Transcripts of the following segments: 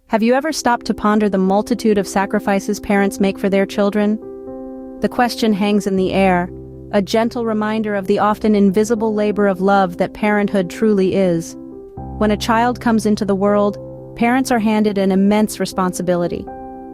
Have you ever stopped to ponder the multitude of sacrifices parents make for their children? The question hangs in the air, a gentle reminder of the often invisible labor of love that parenthood truly is. When a child comes into the world, parents are handed an immense responsibility.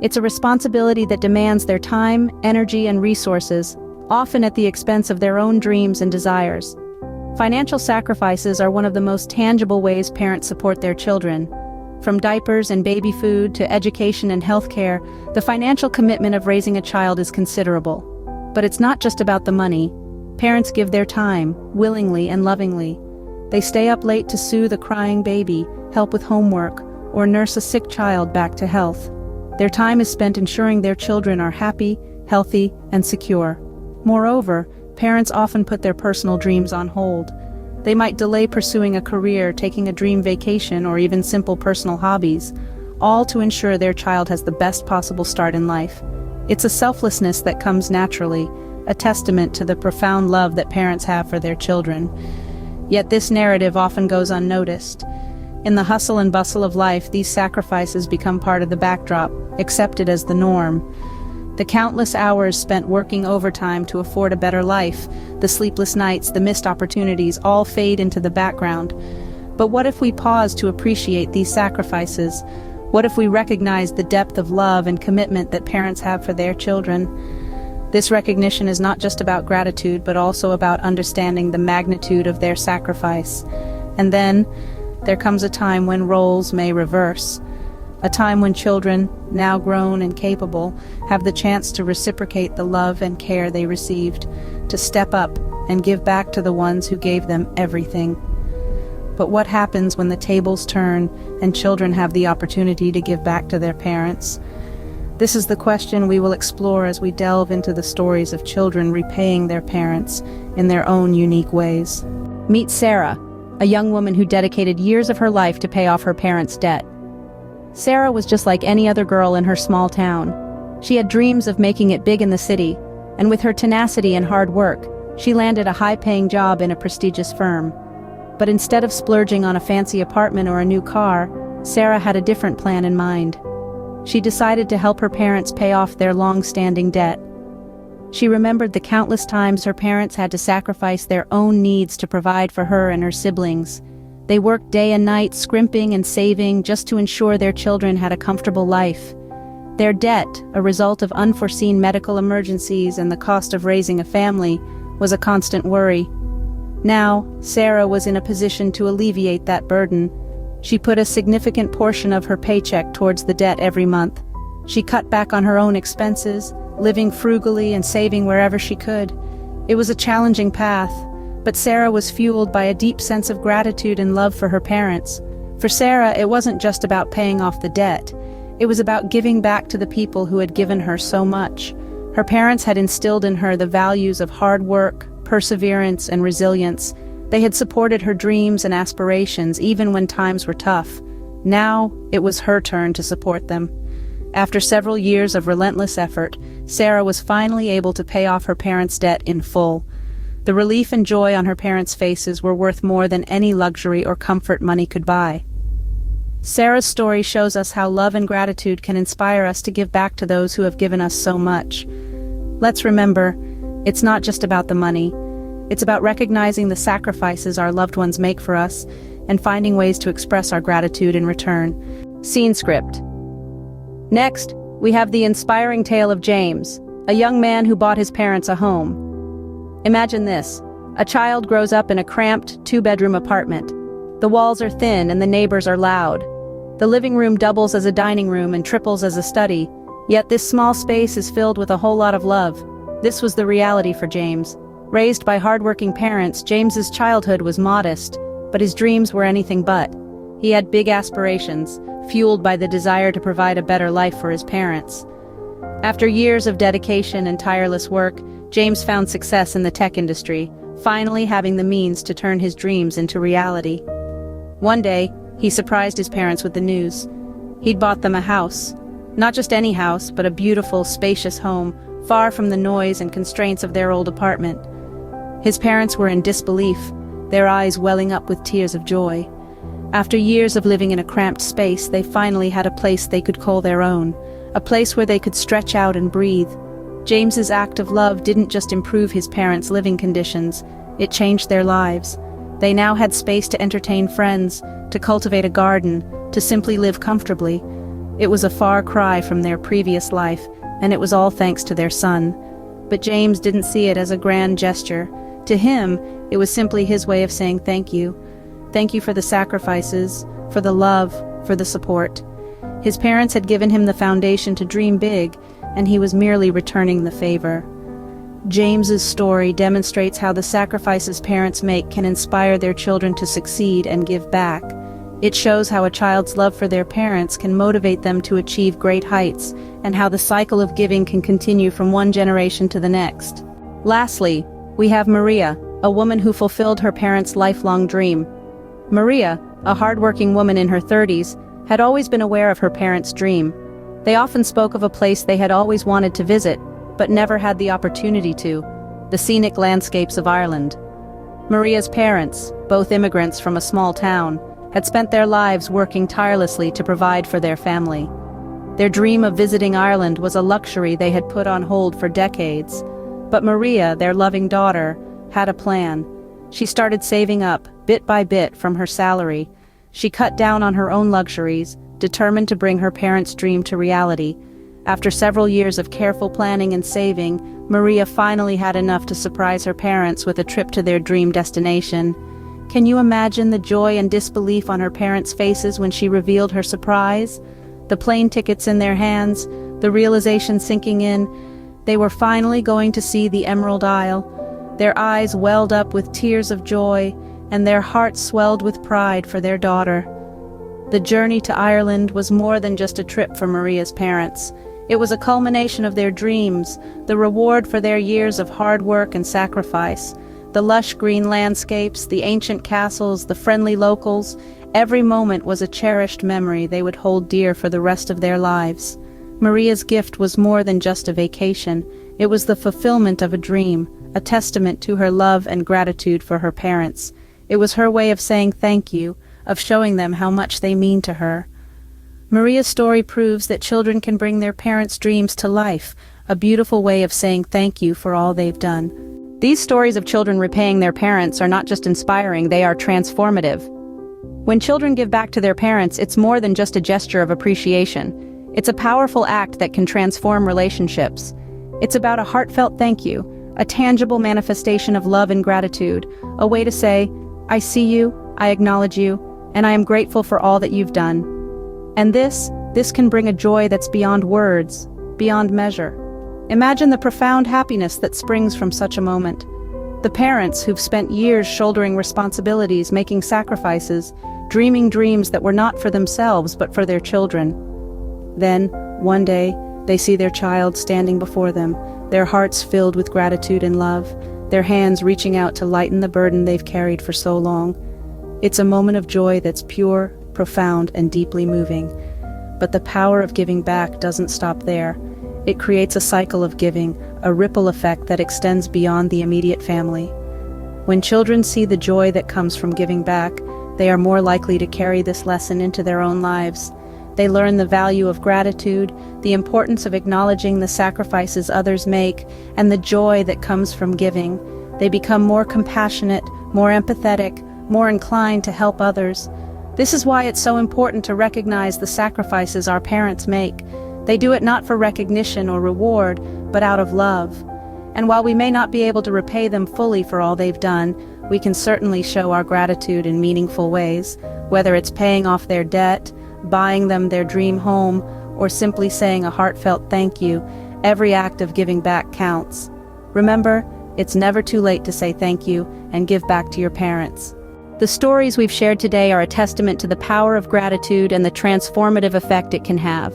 It's a responsibility that demands their time, energy, and resources, often at the expense of their own dreams and desires. Financial sacrifices are one of the most tangible ways parents support their children. From diapers and baby food to education and healthcare, the financial commitment of raising a child is considerable. But it's not just about the money. Parents give their time, willingly and lovingly. They stay up late to soothe a crying baby, help with homework, or nurse a sick child back to health. Their time is spent ensuring their children are happy, healthy, and secure. Moreover, parents often put their personal dreams on hold. They might delay pursuing a career, taking a dream vacation, or even simple personal hobbies, all to ensure their child has the best possible start in life. It's a selflessness that comes naturally, a testament to the profound love that parents have for their children. Yet this narrative often goes unnoticed. In the hustle and bustle of life, these sacrifices become part of the backdrop, accepted as the norm. The countless hours spent working overtime to afford a better life, the sleepless nights, the missed opportunities, all fade into the background. But what if we pause to appreciate these sacrifices? What if we recognize the depth of love and commitment that parents have for their children? This recognition is not just about gratitude, but also about understanding the magnitude of their sacrifice. And then, there comes a time when roles may reverse. A time when children, now grown and capable, have the chance to reciprocate the love and care they received, to step up and give back to the ones who gave them everything. But what happens when the tables turn and children have the opportunity to give back to their parents? This is the question we will explore as we delve into the stories of children repaying their parents in their own unique ways. Meet Sarah, a young woman who dedicated years of her life to pay off her parents' debt. Sarah was just like any other girl in her small town. She had dreams of making it big in the city, and with her tenacity and hard work, she landed a high-paying job in a prestigious firm. But instead of splurging on a fancy apartment or a new car, Sarah had a different plan in mind. She decided to help her parents pay off their long-standing debt. She remembered the countless times her parents had to sacrifice their own needs to provide for her and her siblings. They worked day and night, scrimping and saving just to ensure their children had a comfortable life. Their debt, a result of unforeseen medical emergencies and the cost of raising a family, was a constant worry. Now, Sarah was in a position to alleviate that burden. She put a significant portion of her paycheck towards the debt every month. She cut back on her own expenses, living frugally and saving wherever she could. It was a challenging path, but Sarah was fueled by a deep sense of gratitude and love for her parents. For Sarah, it wasn't just about paying off the debt. It was about giving back to the people who had given her so much. Her parents had instilled in her the values of hard work, perseverance, and resilience. They had supported her dreams and aspirations even when times were tough. Now, it was her turn to support them. After several years of relentless effort, Sarah was finally able to pay off her parents' debt in full. The relief and joy on her parents' faces were worth more than any luxury or comfort money could buy. Sarah's story shows us how love and gratitude can inspire us to give back to those who have given us so much. Let's remember, it's not just about the money. It's about recognizing the sacrifices our loved ones make for us and finding ways to express our gratitude in return. Scene script. Next, we have the inspiring tale of James, a young man who bought his parents a home. Imagine this. A child grows up in a cramped, two-bedroom apartment. The walls are thin and the neighbors are loud. The living room doubles as a dining room and triples as a study, yet this small space is filled with a whole lot of love. This was the reality for James. Raised by hardworking parents, James's childhood was modest, but his dreams were anything but. He had big aspirations, fueled by the desire to provide a better life for his parents. After years of dedication and tireless work, James found success in the tech industry, finally having the means to turn his dreams into reality. One day, he surprised his parents with the news. He'd bought them a house. Not just any house, but a beautiful, spacious home, far from the noise and constraints of their old apartment. His parents were in disbelief, their eyes welling up with tears of joy. After years of living in a cramped space, they finally had a place they could call their own, a place where they could stretch out and breathe. James's act of love didn't just improve his parents' living conditions, it changed their lives. They now had space to entertain friends, to cultivate a garden, to simply live comfortably. It was a far cry from their previous life, and it was all thanks to their son. But James didn't see it as a grand gesture. To him, it was simply his way of saying thank you. Thank you for the sacrifices, for the love, for the support. His parents had given him the foundation to dream big, and he was merely returning the favor. James's story demonstrates how the sacrifices parents make can inspire their children to succeed and give back. It shows how a child's love for their parents can motivate them to achieve great heights, and how the cycle of giving can continue from one generation to the next. Lastly, we have Maria, a woman who fulfilled her parents' lifelong dream. Maria, a hardworking woman in her 30s, had always been aware of her parents' dream. They often spoke of a place they had always wanted to visit, but never had the opportunity to: the scenic landscapes of Ireland. Maria's parents, both immigrants from a small town, had spent their lives working tirelessly to provide for their family. Their dream of visiting Ireland was a luxury they had put on hold for decades. But Maria, their loving daughter, had a plan. She started saving up, bit by bit, from her salary. She cut down on her own luxuries, determined to bring her parents' dream to reality. After several years of careful planning and saving, Maria finally had enough to surprise her parents with a trip to their dream destination. Can you imagine the joy and disbelief on her parents' faces when she revealed her surprise? The plane tickets in their hands, the realization sinking in. They were finally going to see the Emerald Isle. Their eyes welled up with tears of joy, and their hearts swelled with pride for their daughter. The journey to Ireland was more than just a trip for Maria's parents. It was a culmination of their dreams, the reward for their years of hard work and sacrifice. The lush green landscapes, the ancient castles, the friendly locals, every moment was a cherished memory they would hold dear for the rest of their lives. Maria's gift was more than just a vacation. It was the fulfillment of a dream, a testament to her love and gratitude for her parents. It was her way of saying thank you, of showing them how much they mean to her. Maria's story proves that children can bring their parents' dreams to life, a beautiful way of saying thank you for all they've done. These stories of children repaying their parents are not just inspiring, they are transformative. When children give back to their parents, it's more than just a gesture of appreciation. It's a powerful act that can transform relationships. It's about a heartfelt thank you, a tangible manifestation of love and gratitude, a way to say, I see you, I acknowledge you, and I am grateful for all that you've done. And this can bring a joy that's beyond words, beyond measure. Imagine the profound happiness that springs from such a moment. The parents who've spent years shouldering responsibilities, making sacrifices, dreaming dreams that were not for themselves but for their children. Then, one day, they see their child standing before them, their hearts filled with gratitude and love, their hands reaching out to lighten the burden they've carried for so long. It's a moment of joy that's pure, profound, and deeply moving. But the power of giving back doesn't stop there. It creates a cycle of giving, a ripple effect that extends beyond the immediate family. When children see the joy that comes from giving back, they are more likely to carry this lesson into their own lives. They learn the value of gratitude, the importance of acknowledging the sacrifices others make, and the joy that comes from giving. They become more compassionate, more empathetic, more inclined to help others. This is why it's so important to recognize the sacrifices our parents make. They do it not for recognition or reward, but out of love. And while we may not be able to repay them fully for all they've done, we can certainly show our gratitude in meaningful ways, whether it's paying off their debt, buying them their dream home, or simply saying a heartfelt thank you. Every act of giving back counts. Remember, it's never too late to say thank you and give back to your parents. The stories we've shared today are a testament to the power of gratitude and the transformative effect it can have.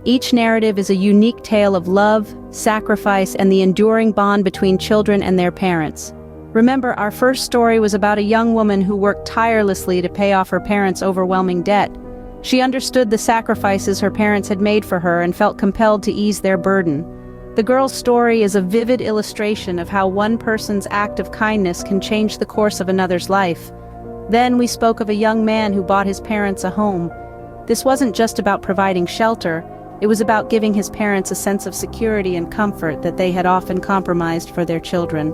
Each narrative is a unique tale of love, sacrifice, and the enduring bond between children and their parents. Remember, our first story was about a young woman who worked tirelessly to pay off her parents' overwhelming debt. She understood the sacrifices her parents had made for her and felt compelled to ease their burden. The girl's story is a vivid illustration of how one person's act of kindness can change the course of another's life. Then we spoke of a young man who bought his parents a home. This wasn't just about providing shelter, it was about giving his parents a sense of security and comfort that they had often compromised for their children.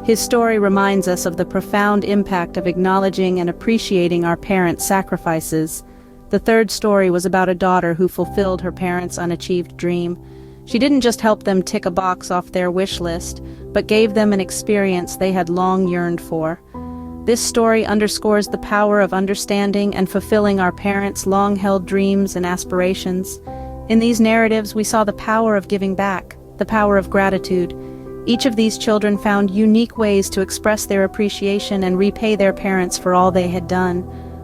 His story reminds us of the profound impact of acknowledging and appreciating our parents' sacrifices. The third story was about a daughter who fulfilled her parents' unachieved dream. She didn't just help them tick a box off their wish list, but gave them an experience they had long yearned for. This story underscores the power of understanding and fulfilling our parents' long-held dreams and aspirations. In these narratives, we saw the power of giving back, the power of gratitude. Each of these children found unique ways to express their appreciation and repay their parents for all they had done.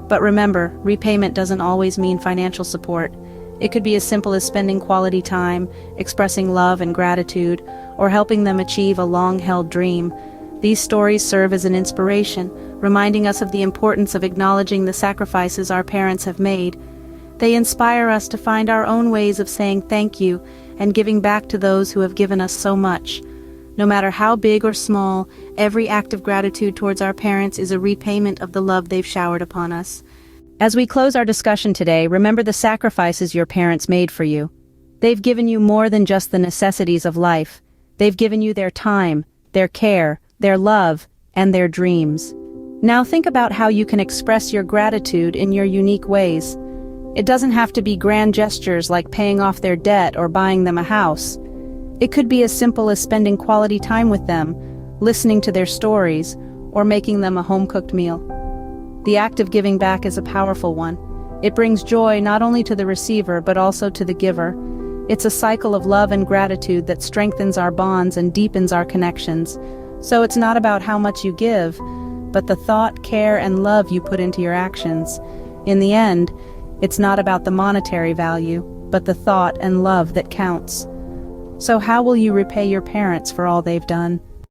But remember, repayment doesn't always mean financial support. It could be as simple as spending quality time, expressing love and gratitude, or helping them achieve a long-held dream. These stories serve as an inspiration, reminding us of the importance of acknowledging the sacrifices our parents have made. They inspire us to find our own ways of saying thank you and giving back to those who have given us so much. No matter how big or small, every act of gratitude towards our parents is a repayment of the love they've showered upon us. As we close our discussion today, remember the sacrifices your parents made for you. They've given you more than just the necessities of life. They've given you their time, their care, their love, and their dreams. Now think about how you can express your gratitude in your unique ways. It doesn't have to be grand gestures like paying off their debt or buying them a house. It could be as simple as spending quality time with them, listening to their stories, or making them a home-cooked meal. The act of giving back is a powerful one. It brings joy not only to the receiver but also to the giver. It's a cycle of love and gratitude that strengthens our bonds and deepens our connections. So it's not about how much you give, but the thought, care, and love you put into your actions. In the end, it's not about the monetary value, but the thought and love that counts. So how will you repay your parents for all they've done?